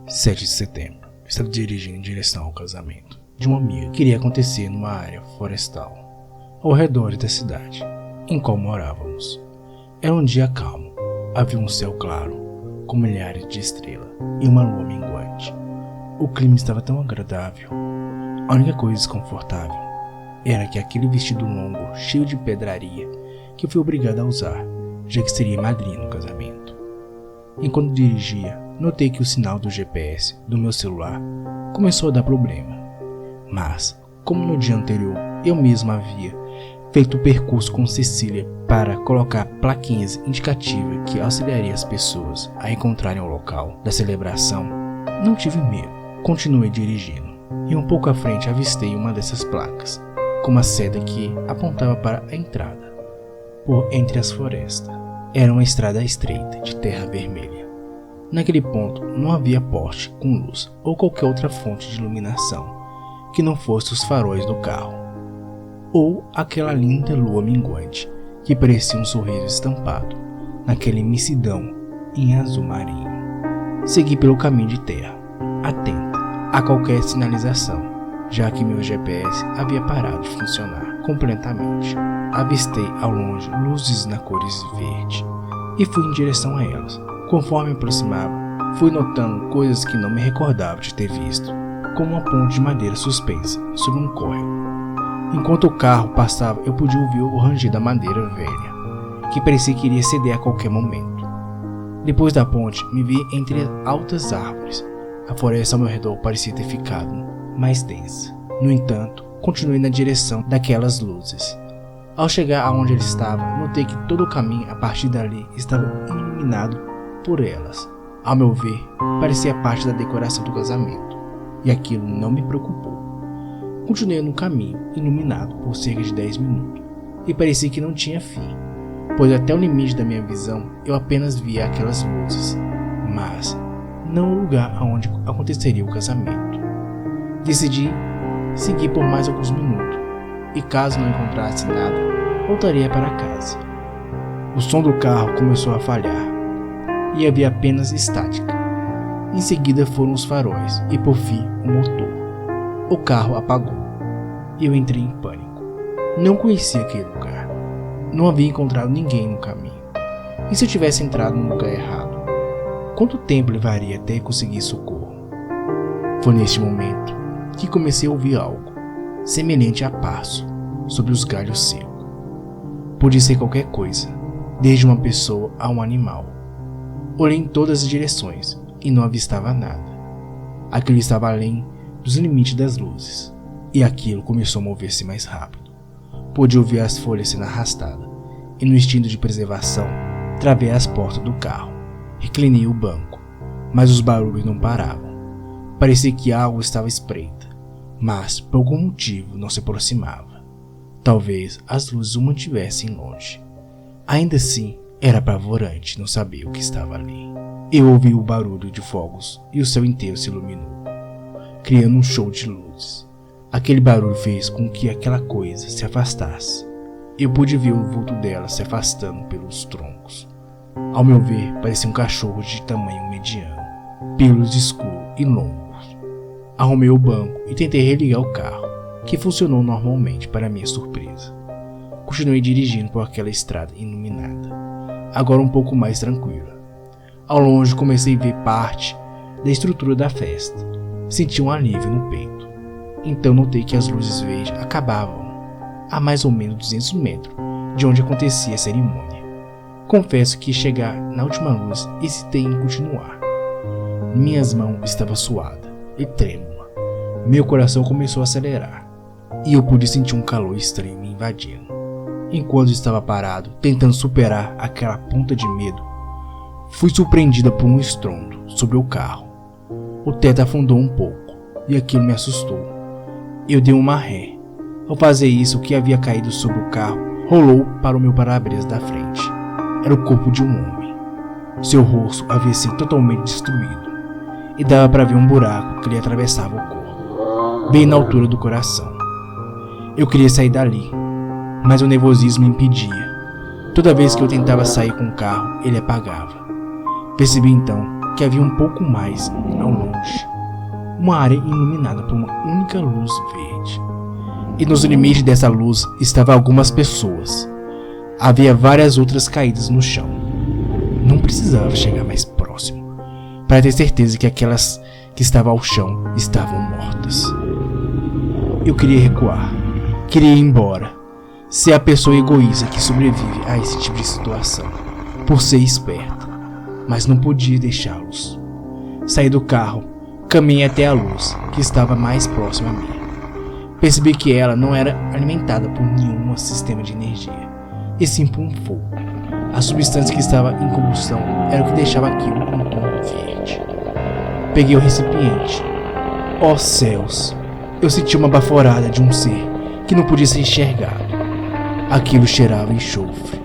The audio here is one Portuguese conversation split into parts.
7 de setembro. Estava dirigindo em direção ao casamento de uma amiga que iria acontecer numa área florestal, ao redor da cidade em qual morávamos. Era um dia calmo, havia um céu claro, com milhares de estrelas e uma lua minguante. O clima estava tão agradável. A única coisa desconfortável era que aquele vestido longo, cheio de pedraria, que eu fui obrigado a usar, já que seria madrinha no casamento. Enquanto dirigia, notei que o sinal do GPS do meu celular começou a dar problema. Mas, como no dia anterior eu mesmo havia feito o percurso com Cecília para colocar plaquinhas indicativas que auxiliaria as pessoas a encontrarem o local da celebração, não tive medo. Continuei dirigindo e um pouco à frente avistei uma dessas placas, com uma seta que apontava para a entrada por entre as florestas. Era uma estrada estreita de terra vermelha. Naquele ponto não havia poste com luz ou qualquer outra fonte de iluminação que não fosse os faróis do carro, ou aquela linda lua minguante que parecia um sorriso estampado naquela imensidão em azul marinho. Segui pelo caminho de terra, atenta a qualquer sinalização, já que meu GPS havia parado de funcionar completamente. Avistei ao longe luzes na cores verde e fui em direção a elas. Conforme me aproximava, fui notando coisas que não me recordava de ter visto, como uma ponte de madeira suspensa sobre um córrego. Enquanto o carro passava, eu podia ouvir o ranger da madeira velha, que parecia que iria ceder a qualquer momento. Depois da ponte, me vi entre altas árvores. A floresta ao meu redor parecia ter ficado mais densa. No entanto, continuei na direção daquelas luzes. Ao chegar aonde ele estava, notei que todo o caminho a partir dali estava iluminado por elas. Ao meu ver, parecia parte da decoração do casamento, e aquilo não me preocupou. Continuei no caminho, iluminado por cerca de 10 minutos, e parecia que não tinha fim, pois até o limite da minha visão eu apenas via aquelas luzes, mas não o lugar aonde aconteceria o casamento. Decidi seguir por mais alguns minutos, e caso não encontrasse nada, voltaria para casa. O som do carro começou a falhar, e havia apenas estática. Em seguida foram os faróis, e por fim o motor. O carro apagou, e eu entrei em pânico. Não conhecia aquele lugar. Não havia encontrado ninguém no caminho. E se eu tivesse entrado no lugar errado? Quanto tempo levaria até conseguir socorro? Foi neste momento que comecei a ouvir algo semelhante a passo sobre os galhos secos. Podia ser qualquer coisa, desde uma pessoa a um animal. Olhei em todas as direções e não avistava nada. Aquilo estava além dos limites das luzes, e aquilo começou a mover-se mais rápido. Pude ouvir as folhas sendo arrastadas, e no instinto de preservação, travei as portas do carro. Reclinei o banco, mas os barulhos não paravam. Parecia que algo estava à espreita, mas por algum motivo não se aproximava. Talvez as luzes o mantivessem longe. Ainda assim, era apavorante não saber o que estava ali. Eu ouvi o barulho de fogos e o céu inteiro se iluminou, criando um show de luzes. Aquele barulho fez com que aquela coisa se afastasse. Eu pude ver o vulto dela se afastando pelos troncos. Ao meu ver, parecia um cachorro de tamanho mediano, pelos escuros e longos. Arrumei o banco e tentei religar o carro, que funcionou normalmente para minha surpresa. Continuei dirigindo por aquela estrada iluminada, agora um pouco mais tranquila. Ao longe comecei a ver parte da estrutura da festa. Senti um alívio no peito. Então notei que as luzes verdes acabavam a mais ou menos 200 metros de onde acontecia a cerimônia. Confesso que chegar na última luz hesitei em continuar. Minhas mãos estavam suadas e trêmulas. Meu coração começou a acelerar e eu pude sentir um calor estranho me invadindo. Enquanto estava parado, tentando superar aquela ponta de medo, fui surpreendida por um estrondo sobre o carro. O teto afundou um pouco e aquilo me assustou. Eu dei uma ré. Ao fazer isso, o que havia caído sobre o carro rolou para o meu para-brisa da frente. Era o corpo de um homem. Seu rosto havia sido totalmente destruído e dava para ver um buraco que lhe atravessava o corpo, bem na altura do coração. Eu queria sair dali, mas o nervosismo me impedia. Toda vez que eu tentava sair com o carro, ele apagava. Percebi então que havia um pouco mais ao longe uma área iluminada por uma única luz verde. E nos limites dessa luz estavam algumas pessoas. Havia várias outras caídas no chão. Não precisava chegar mais próximo para ter certeza que aquelas que estavam ao chão estavam mortas. Eu queria recuar, queria ir embora, ser a pessoa egoísta que sobrevive a esse tipo de situação, por ser esperta, mas não podia deixá-los. Saí do carro, caminhei até a luz, que estava mais próxima a mim. Percebi que ela não era alimentada por nenhum sistema de energia, e sim por um fogo. A substância que estava em combustão era o que deixava aquilo um tom verde. Peguei o recipiente. Oh céus! Eu senti uma baforada de um ser que não podia ser enxergado. Aquilo cheirava enxofre.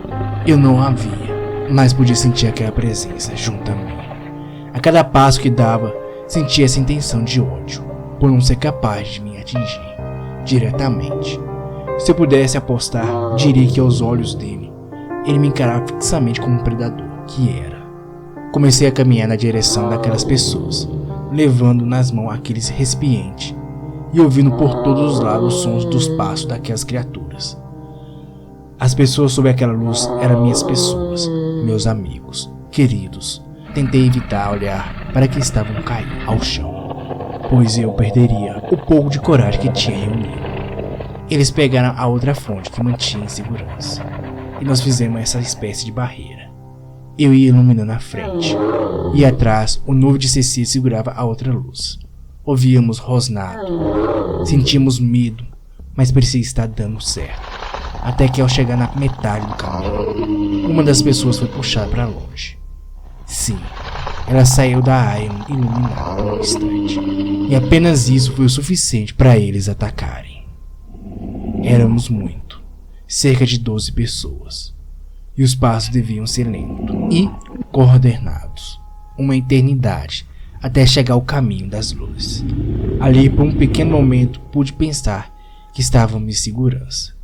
Eu não a via, mas podia sentir aquela presença junto a mim. A cada passo que dava, sentia essa intenção de ódio, por não ser capaz de me atingir diretamente. Se eu pudesse apostar, diria que aos olhos dele, ele me encarava fixamente como um predador que era. Comecei a caminhar na direção daquelas pessoas, levando nas mãos aqueles recipientes e ouvindo por todos os lados os sons dos passos daquelas criaturas. As pessoas sob aquela luz eram minhas pessoas, meus amigos, queridos. Tentei evitar olhar para que estavam caindo ao chão, pois eu perderia o pouco de coragem que tinha reunido. Eles pegaram a outra fonte que mantinha em segurança, e nós fizemos essa espécie de barreira. Eu ia iluminando a frente, e atrás o noivo de Cecília segurava a outra luz. Ouvíamos rosnado, sentíamos medo, mas parecia estar dando certo. Até que ao chegar na metade do caminho, uma das pessoas foi puxada para longe. Sim, ela saiu da área iluminada por um instante, e apenas isso foi o suficiente para eles atacarem. Éramos muito, cerca de 12 pessoas, e os passos deviam ser lentos e coordenados, uma eternidade até chegar ao caminho das luzes. Ali, por um pequeno momento, pude pensar que estávamos em segurança,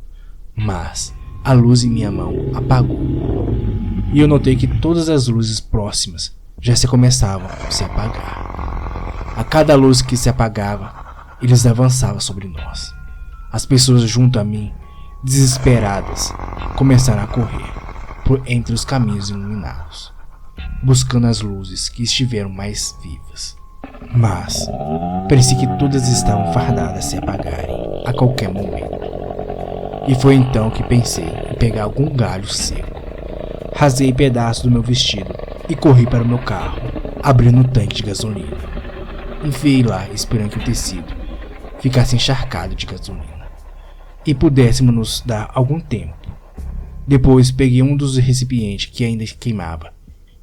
mas a luz em minha mão apagou. E eu notei que todas as luzes próximas já se começavam a se apagar. A cada luz que se apagava, eles avançavam sobre nós. As pessoas junto a mim, desesperadas, começaram a correr por entre os caminhos iluminados, buscando as luzes que estiveram mais vivas. Mas parecia que todas estavam fardadas a se apagarem a qualquer momento. E foi então que pensei em pegar algum galho seco. Rasguei pedaços do meu vestido e corri para o meu carro, abrindo o tanque de gasolina. Enfiei lá, esperando que o tecido ficasse encharcado de gasolina e pudéssemos nos dar algum tempo. Depois peguei um dos recipientes que ainda queimava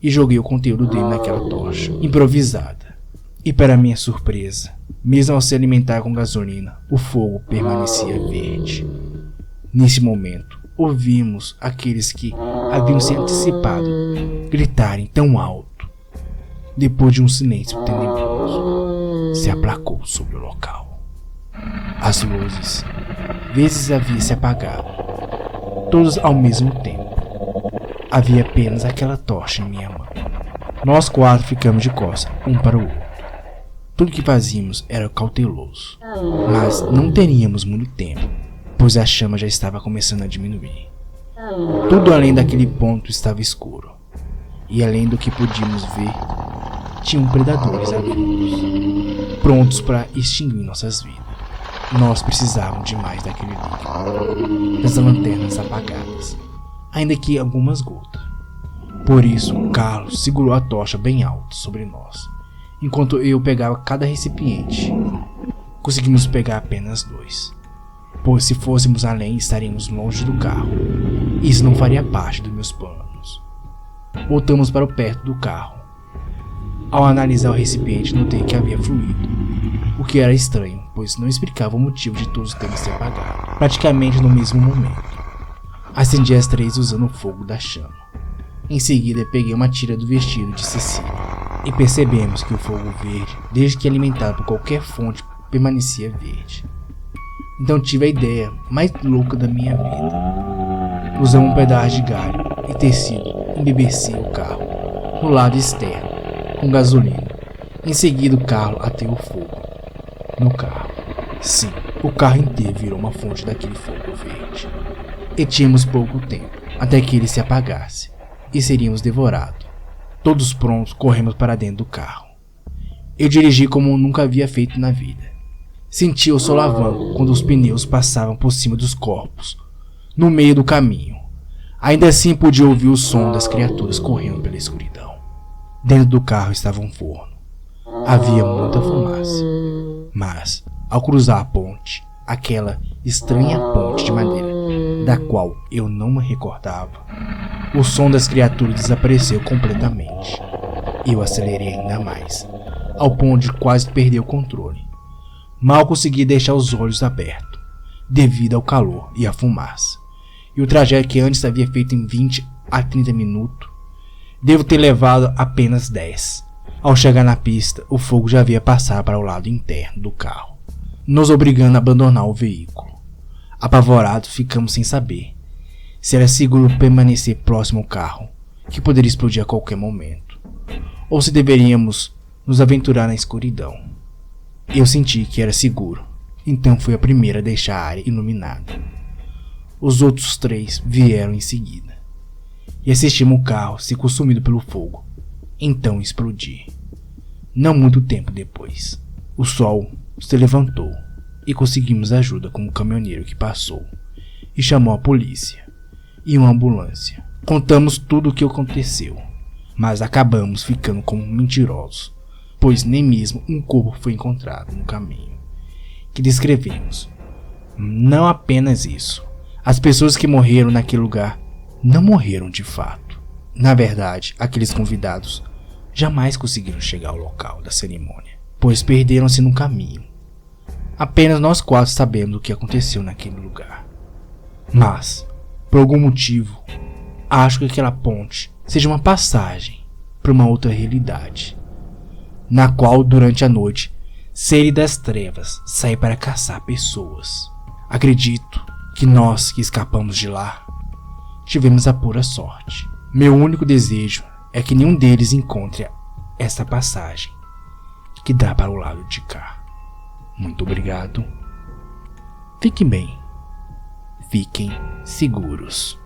e joguei o conteúdo dele naquela tocha improvisada. E para minha surpresa, mesmo ao se alimentar com gasolina, o fogo permanecia verde. Nesse momento, ouvimos aqueles que haviam se antecipado gritarem tão alto. Depois de um silêncio tenebroso, se aplacou sobre o local. As luzes, vezes havia se apagado, todas ao mesmo tempo. Havia apenas aquela tocha em minha mão. Nós 4 ficamos de costas, um para o outro. Tudo que fazíamos era cauteloso, mas não teríamos muito tempo, pois a chama já estava começando a diminuir. Tudo além daquele ponto estava escuro, e além do que podíamos ver, tinham predadores avulsos, prontos para extinguir nossas vidas. Nós precisávamos de mais daquele líquido, das lanternas apagadas, ainda que algumas gotas. Por isso, Carlos segurou a tocha bem alto sobre nós, enquanto eu pegava cada recipiente. Conseguimos pegar apenas 2, pois se fôssemos além estaríamos longe do carro. Isso não faria parte dos meus planos. Voltamos para o perto do carro. Ao analisar o recipiente, notei que havia fluido, o que era estranho, pois não explicava o motivo de todos terem se apagado, praticamente no mesmo momento. Acendi as 3 usando o fogo da chama. Em seguida, peguei uma tira do vestido de Cecília e percebemos que o fogo verde, desde que alimentado por qualquer fonte, permanecia verde. Então tive a ideia mais louca da minha vida. Usamos um pedaço de galho e tecido, embebeci o carro no lado externo com gasolina. Em seguida o carro ateou fogo no carro. Sim, o carro inteiro virou uma fonte daquele fogo verde. E tínhamos pouco tempo até que ele se apagasse e seríamos devorados. Todos prontos, corremos para dentro do carro. Eu dirigi como nunca havia feito na vida. Senti o solavanco quando os pneus passavam por cima dos corpos, no meio do caminho. Ainda assim podia ouvir o som das criaturas correndo pela escuridão. Dentro do carro estava um forno. Havia muita fumaça. Mas, ao cruzar a ponte, aquela estranha ponte de madeira, da qual eu não me recordava, o som das criaturas desapareceu completamente. Eu acelerei ainda mais, ao ponto de quase perder o controle. Mal consegui deixar os olhos abertos, devido ao calor e à fumaça. E o trajeto que antes havia feito em 20 a 30 minutos, devo ter levado apenas 10. Ao chegar na pista, o fogo já havia passado para o lado interno do carro, nos obrigando a abandonar o veículo. Apavorados, ficamos sem saber se era seguro permanecer próximo ao carro, que poderia explodir a qualquer momento, ou se deveríamos nos aventurar na escuridão. Eu senti que era seguro, então fui a primeira a deixar a área iluminada. Os outros 3 vieram em seguida, e assistimos o carro ser consumido pelo fogo, então explodir. Não muito tempo depois, o sol se levantou e conseguimos ajuda com um caminhoneiro que passou e chamou a polícia e uma ambulância. Contamos tudo o que aconteceu, mas acabamos ficando como mentirosos, pois nem mesmo um corpo foi encontrado no caminho que descrevemos. Não apenas isso, as pessoas que morreram naquele lugar não morreram de fato. Na verdade, aqueles convidados jamais conseguiram chegar ao local da cerimônia, pois perderam-se no caminho. Apenas nós 4 sabemos o que aconteceu naquele lugar. Mas, por algum motivo, acho que aquela ponte seja uma passagem para uma outra realidade, na qual durante a noite seres das trevas saem para caçar pessoas. Acredito que nós que escapamos de lá tivemos a pura sorte. Meu único desejo é que nenhum deles encontre essa passagem que dá para o lado de cá. Muito obrigado. Fiquem bem. Fiquem seguros.